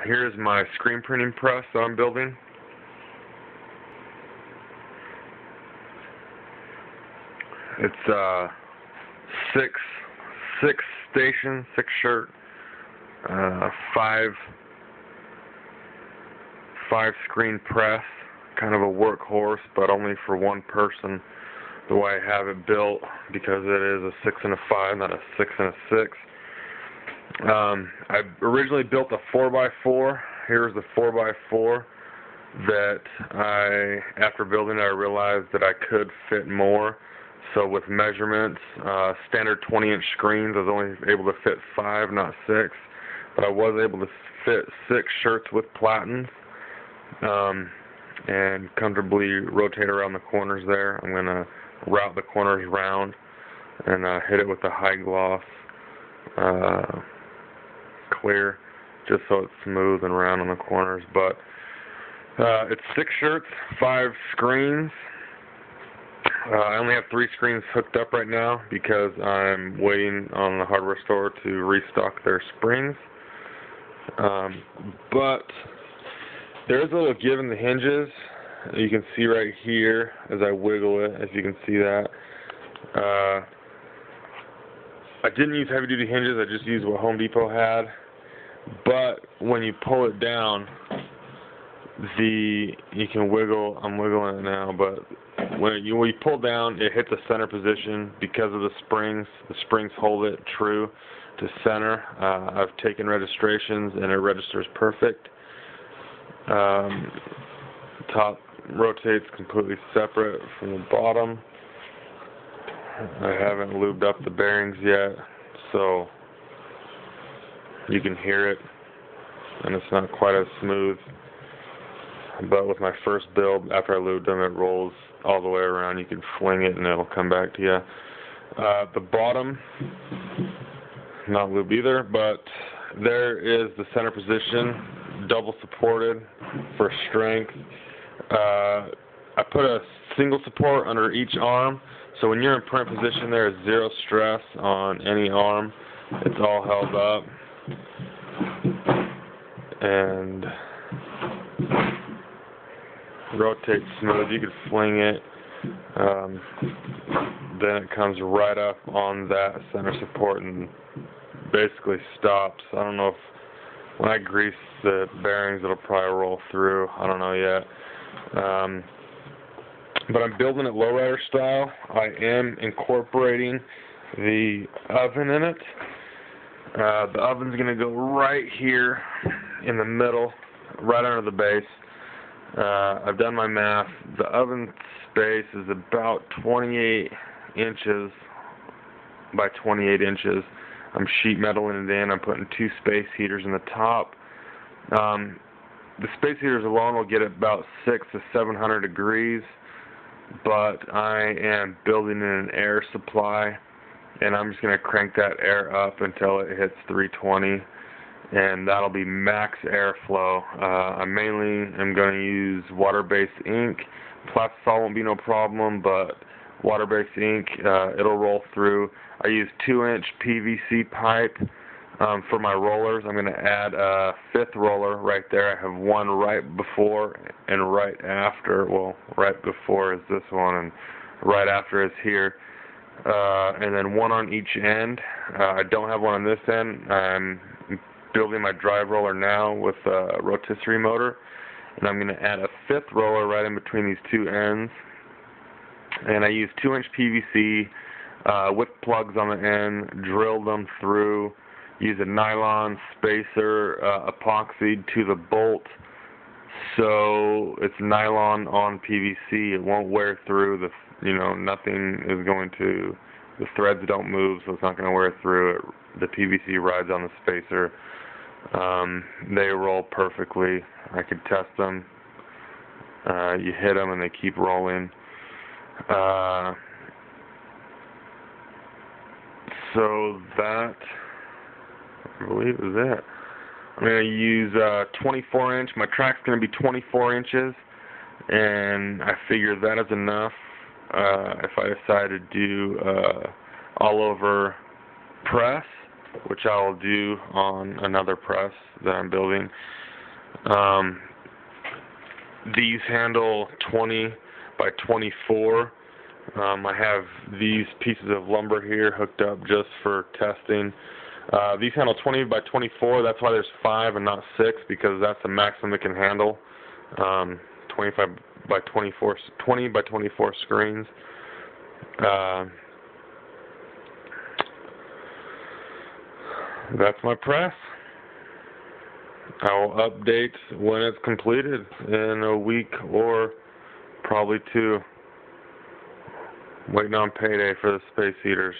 Here's my screen printing press that I'm building. It's six station, 6 shirt, five screen press, kind of a workhorse, but only for one person. The way I have it built, because it is a 6 and a 5, not a 6 and a 6. I originally built a 4x4. Here's the 4x4 that after building it, I realized that I could fit more. So with measurements, standard 20-inch screens, I was only able to fit 5, not 6. But I was able to fit 6 shirts with platens and comfortably rotate around the corners there. I'm going to route the corners round and hit it with a high gloss clear, just so it's smooth and round on the corners. But it's 6 shirts, 5 screens. I only have 3 screens hooked up right now because I'm waiting on the hardware store to restock their springs. But there is a little give in the hinges. You can see right here as I wiggle it, if you can see that. I didn't use heavy duty hinges, I just used what Home Depot had. But when you pull it down, you can wiggle, I'm wiggling it now, but when you pull down, it hits the center position because of the springs. The springs hold it true to center. I've taken registrations and it registers perfect. Top rotates completely separate from the bottom. I haven't lubed up the bearings yet, so you can hear it, and it's not quite as smooth. But with my first build, after I lubed them, it rolls all the way around. You can fling it and it'll come back to you. The bottom, not lubed either, but there is the center position, double supported for strength. I put a single support under each arm, so when you're in print position there is zero stress on any arm. It's all held up and rotates smooth. You could fling it, then it comes right up on that center support and basically stops. I don't know if when I grease the bearings it'll probably roll through. I don't know yet. But I'm building it lowrider style. I am incorporating the oven in it. The oven's going to go right here in the middle, right under the base. I've done my math. The oven space is about 28 inches by 28 inches. I'm sheet metaling it in. I'm putting 2 space heaters in the top. The space heaters alone will get about 600 to 700 degrees, but I am building in an air supply, and I'm just going to crank that air up until it hits 320, and that'll be max airflow. I mainly am going to use water-based ink. Plastisol won't be no problem, but water-based ink, it'll roll through. I use 2-inch PVC pipe for my rollers. I'm going to add a 5th roller right there. I have one right before and right after. Well, right before is this one, and right after is here. And then one on each end. I don't have one on this end. I'm building my drive roller now with a rotisserie motor, and I'm going to add a 5th roller right in between these 2 ends. And I use 2-inch PVC with plugs on the end, drill them through, use a nylon spacer epoxied to the bolt, so it's nylon on PVC. It won't wear through. Nothing is going to, the threads don't move, so it's not going to wear through it. The PVC rides on the spacer. They roll perfectly. I could test them. You hit them and they keep rolling. So that, I believe, is it. I'm going to use 24-inch. My track's going to be 24 inches, and I figure that is enough if I decide to do all-over press, which I will do on another press that I'm building. These handle 20 by 24. I have these pieces of lumber here hooked up just for testing. These handle 20 by 24. That's why there's 5 and not 6, because that's the maximum it can handle. 25 by 24, 20 by 24 screens. That's my press. I will update when it's completed in a week or probably 2. Waiting on payday for the space heaters.